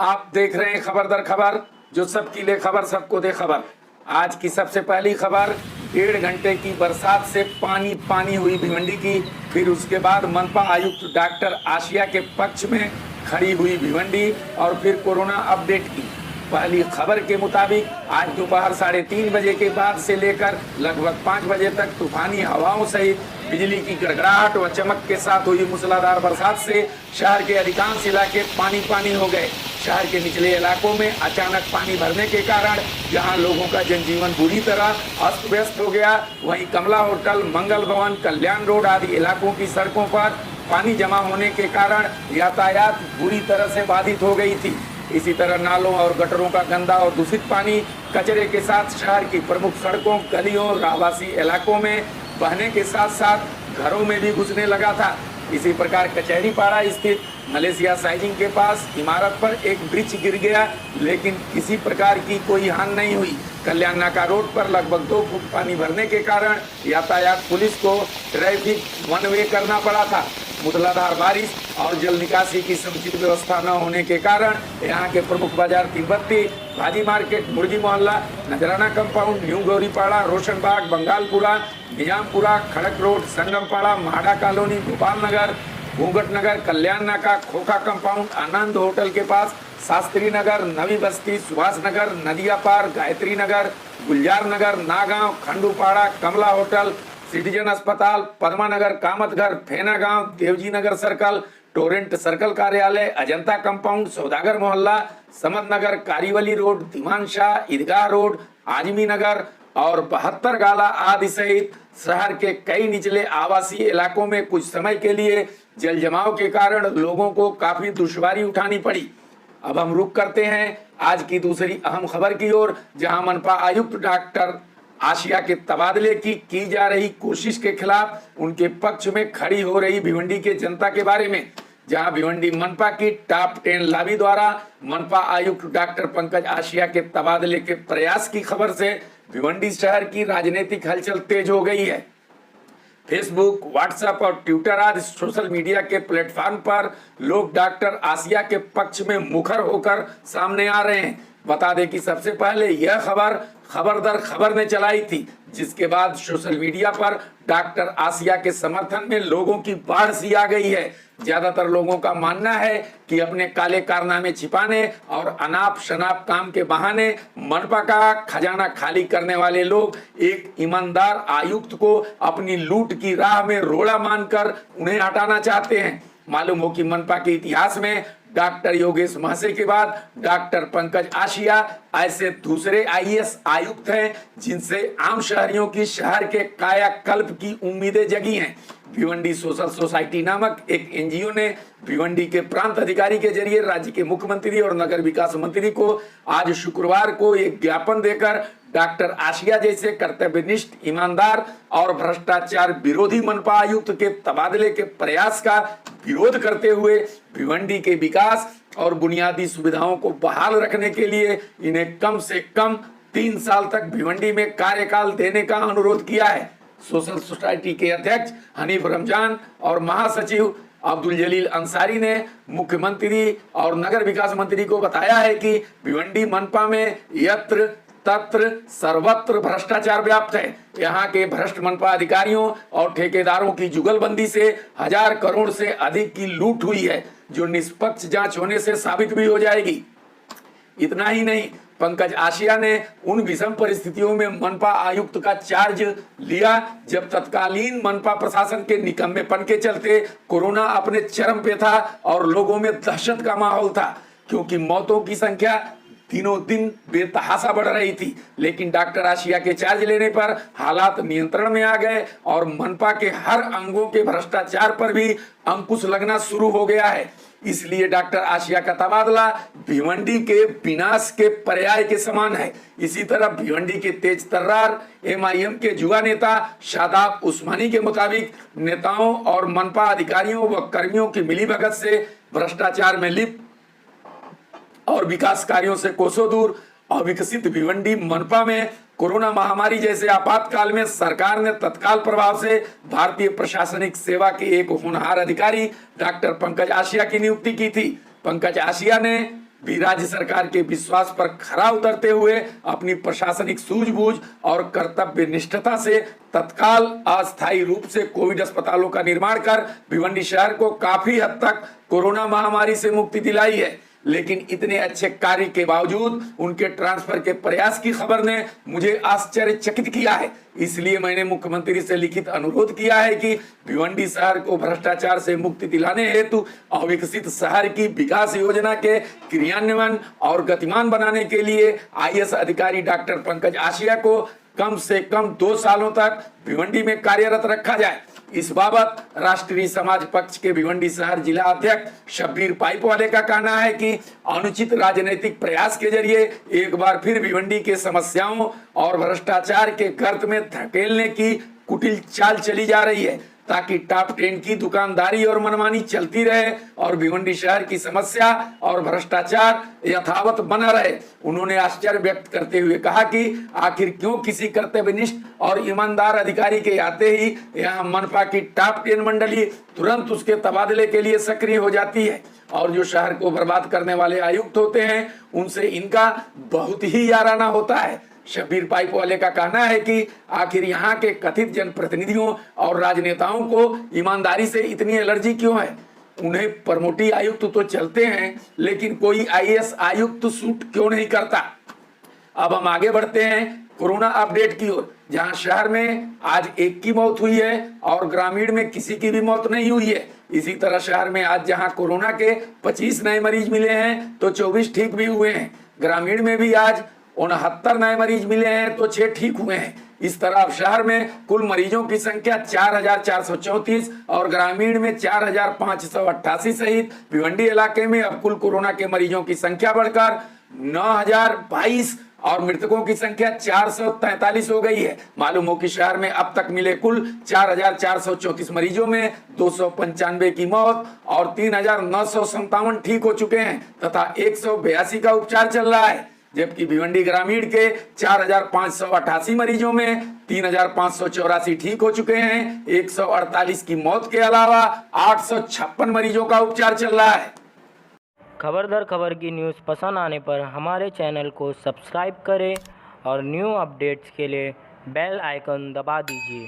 आप देख रहे हैं खबर दर खबर, जो सबकी ले खबर सबको दे खबर। आज की सबसे पहली खबर, 1.5 घंटे की बरसात से पानी पानी हुई भिवंडी की। फिर उसके बाद मनपा आयुक्त डॉक्टर आसिया के पक्ष में खड़ी हुई भिवंडी और फिर कोरोना अपडेट की। पहली खबर के मुताबिक आज दोपहर 3:30 बजे के बाद से लेकर लगभग 5 बजे तक तूफानी हवाओं सहित बिजली की गड़गड़ाहट व चमक के साथ हुई मूसलाधार बरसात से शहर के अधिकांश इलाके पानी पानी हो गए। शहर के निचले इलाकों में अचानक पानी भरने के कारण जहां लोगों का जनजीवन बुरी तरह अस्त व्यस्त हो गया, वहीं कमला होटल, मंगल भवन, कल्याण रोड आदि इलाकों की सड़कों पर पानी जमा होने के कारण यातायात बुरी तरह से बाधित हो गई थी। इसी तरह नालों और गटरों का गंदा और दूषित पानी कचरे के साथ शहर की प्रमुख सड़कों, गलियों, आवासी इलाकों में बहने के साथ साथ घरों में भी घुसने लगा था। इसी प्रकार कचहरी पाड़ा स्थित मलेशिया साइजिंग के पास इमारत पर एक वृक्ष गिर गया, लेकिन किसी प्रकार की कोई हानि नहीं हुई। कल्याण नाका रोड पर लगभग 2 फुट पानी भरने के कारण यातायात पुलिस को ट्रैफिक वन वे करना पड़ा था। मूसलाधार बारिश और जल निकासी की समुचित व्यवस्था न होने के कारण यहाँ के प्रमुख बाजार तिब्बती, भाजी मार्केट, मुर्गी मोहल्ला, नजराना कंपाउंड, न्यू गौरीपाड़ा, रोशनबाग, बंगालपुरा, निजामपुरा, खड़क रोड, संगमपाड़ा, महाड़ा कॉलोनी, गोपाल नगर, घूंघट नगर, कल्याण नाका, खोखा कंपाउंड, आनंद होटल के पास, शास्त्री नगर, नवी बस्ती, सुभाष नगर, नदिया पार, गायत्री नगर, गुलजार नगर, नागांव, खंडूपाड़ा, कमला होटल, सिटीजन अस्पताल, पद्मा नगर, कामत घर, फेना गांव, देवजी नगर सर्कल, टोरेंट सर्कल कार्यालय, अजंता कंपाउंड, सौदागर मोहल्ला, समद नगर, कारीवली रोड, दिमान शाह, ईदगाह रोड, आजमी नगर और 72 गाला आदि सहित शहर के कई निचले आवासीय इलाकों में कुछ समय के लिए जल जमाव के कारण लोगों को काफी दुश्वारी उठानी पड़ी। अब हम रुख करते हैं आज की दूसरी अहम खबर की ओर, जहां मनपा आयुक्त डॉक्टर आसिया के तबादले की जा रही कोशिश के खिलाफ उनके पक्ष में खड़ी हो रही भिवंडी के जनता के बारे में। जहां भिवंडी मनपा की टॉप 10 लॉबी द्वारा मनपा आयुक्त डॉक्टर पंकज आसिया के तबादले के प्रयास की खबर से भिवंडी शहर की राजनीतिक हलचल तेज हो गई है। फेसबुक, व्हाट्सएप और ट्विटर आदि सोशल मीडिया के प्लेटफॉर्म पर लोग डॉक्टर आसिया के पक्ष में मुखर होकर सामने आ रहे हैं। बता दें कि सबसे पहले यह खबर दर खबर ने चलाई थी, जिसके बाद सोशल मीडिया पर डॉक्टर आसिया के समर्थन में लोगों की बाढ़ सी आ गई है। ज्यादातर लोगों का मानना है कि अपने काले कारनामे छिपाने और अनाप शनाप काम के बहाने मनपा का खजाना खाली करने वाले लोग एक ईमानदार आयुक्त को अपनी लूट की राह में रोड़ा मानकर उन्हें हटाना चाहते हैं। मालूम हो कि मनपा के इतिहास में डॉक्टर योगेश महसे के बाद डॉक्टर पंकज आसिया ऐसे दूसरे आईएएस आयुक्त हैं जिनसे आम शहरियों की शहर के कायाकल्प की उम्मीदें जगी हैं। भिवंडी सोशल सोसाइटी नामक एक एनजीओ ने भिवंडी के प्रांत अधिकारी के जरिए राज्य के मुख्यमंत्री और नगर विकास मंत्री को आज शुक्रवार को एक ज्ञापन देकर डॉक्टर आसिया जैसे कर्तव्यनिष्ठ, ईमानदार और भ्रष्टाचार विरोधी मनपा आयुक्त के तबादले के प्रयास का विरोध करते हुए भिवंडी के विकास और बुनियादी सुविधाओं को बहाल रखने के लिए इन्हें कम से कम 3 साल तक भिवंडी में कार्यकाल देने का अनुरोध किया है। सोशल सोसाइटी के अध्यक्ष हनीफ रमजान और महासचिव अब्दुल जलील अंसारी ने मुख्यमंत्री और नगर विकास मंत्री को बताया है कि भिवंडी मनपा में यत्र तत्र सर्वत्र भ्रष्टाचार व्याप्त है। यहाँ के भ्रष्ट मनपा अधिकारियों और ठेकेदारों की जुगलबंदी से 1000 करोड़ से अधिक की लूट हुई है, जो निष्पक्ष जांच होने से साबित भी हो जाएगी। इतना ही नहीं, पंकज आसिया ने उन विषम परिस्थितियों में मनपा आयुक्त का चार्ज लिया जब तत्कालीन मनपा प्रशासन के निकम्मेपन के चलते कोरोना अपने चरम पे था और लोगों में दहशत का माहौल था, क्योंकि मौतों की संख्या दिनों दिन बेतहाशा बढ़ रही थी। लेकिन डॉक्टर आसिया के चार्ज लेने पर हालात नियंत्रण में आ गए और मनपा के हर अंगों के भ्रष्टाचार पर भी अंकुश लगना शुरू हो गया है। इसलिए डॉक्टर आसिया का तबादला भिवंडी के विनाश के पर्याय के समान है। इसी तरह भिवंडी के तेज तर्रार एमआईएम के युवा नेता शादाब उस्मानी के मुताबिक नेताओं और मनपा अधिकारियों व कर्मियों की मिलीभगत से भ्रष्टाचार में लिप्त और विकास कार्यों से कोसों दूर अविकसित भिवंडी मनपा में कोरोना महामारी जैसे आपातकाल में सरकार ने तत्काल प्रभाव से भारतीय प्रशासनिक सेवा के एक होनहार अधिकारी डॉक्टर पंकज आसिया की नियुक्ति की थी। पंकज आसिया ने भी राज्य सरकार के विश्वास पर खरा उतरते हुए अपनी प्रशासनिक सूझबूझ और कर्तव्य निष्ठता से तत्काल अस्थायी रूप से कोविड अस्पतालों का निर्माण कर भिवंडी शहर को काफी हद तक कोरोना महामारी से मुक्ति दिलाई है। लेकिन इतने अच्छे कार्य के बावजूद उनके ट्रांसफर के प्रयास की खबर ने मुझे आश्चर्यचकित किया है। इसलिए मैंने मुख्यमंत्री से लिखित अनुरोध किया है कि भिवंडी शहर को भ्रष्टाचार से मुक्ति दिलाने हेतु अविकसित शहर की विकास योजना के क्रियान्वयन और गतिमान बनाने के लिए आईएएस अधिकारी डॉक्टर पंकज आशिया को कम से कम 2 सालों तक भिवंडी में कार्यरत रखा जाए। इस बाबत राष्ट्रीय समाज पक्ष के भिवंडी शहर जिला अध्यक्ष शब्बीर पाइपवाले का कहना है कि अनुचित राजनीतिक प्रयास के जरिए एक बार फिर भिवंडी के समस्याओं और भ्रष्टाचार के गर्त में धकेलने की कुटिल चाल चली जा रही है, ताकि टॉप 10 की दुकानदारी और मनमानी चलती रहे और भिवंडी शहर की समस्या और भ्रष्टाचार यथावत बना रहे। उन्होंने आश्चर्य व्यक्त करते हुए कहा कि आखिर क्यों किसी कर्तव्यनिष्ठ और ईमानदार अधिकारी के आते ही यहाँ मनपा की टॉप 10 मंडली तुरंत उसके तबादले के लिए सक्रिय हो जाती है और जो शहर को बर्बाद करने वाले आयुक्त होते हैं उनसे इनका बहुत ही याराना होता है। शब्बीर पाइपवाले का कहना है कि आखिर यहाँ के कथित जनप्रतिनिधियों और राजनेताओं को ईमानदारी से इतनी एलर्जी क्यों है। उन्हें प्रमोटी आयुक्त तो चलते हैं लेकिन कोई आईएएस आयुक्त सूट क्यों नहीं करता। अब हम आगे बढ़ते हैं कोरोना अपडेट की ओर, जहां शहर में आज 1 की मौत हुई है और ग्रामीण में किसी की भी मौत नहीं हुई है। इसी तरह शहर में आज जहां कोरोना के 25 नए मरीज मिले हैं तो 24 ठीक भी हुए हैं। ग्रामीण में भी आज 69 नए मरीज मिले हैं तो 6 ठीक हुए हैं। इस तरह अब शहर में कुल मरीजों की संख्या 4434 और ग्रामीण में 4588 सहित भिवंडी इलाके में अब कुल कोरोना के मरीजों की संख्या बढ़कर 9022 और मृतकों की संख्या 443 हो गई है। मालूम हो कि शहर में अब तक मिले कुल 4434 मरीजों में 295 की मौत और 3957 ठीक हो चुके हैं तथा 182 का उपचार चल रहा है, जबकि भिवंडी ग्रामीण के 4588 मरीजों में 3584 ठीक हो चुके हैं। 148 की मौत के अलावा 856 मरीजों का उपचार चल रहा है। खबर दर खबर की न्यूज़ पसंद आने पर हमारे चैनल को सब्सक्राइब करें और न्यू अपडेट्स के लिए बेल आइकन दबा दीजिए।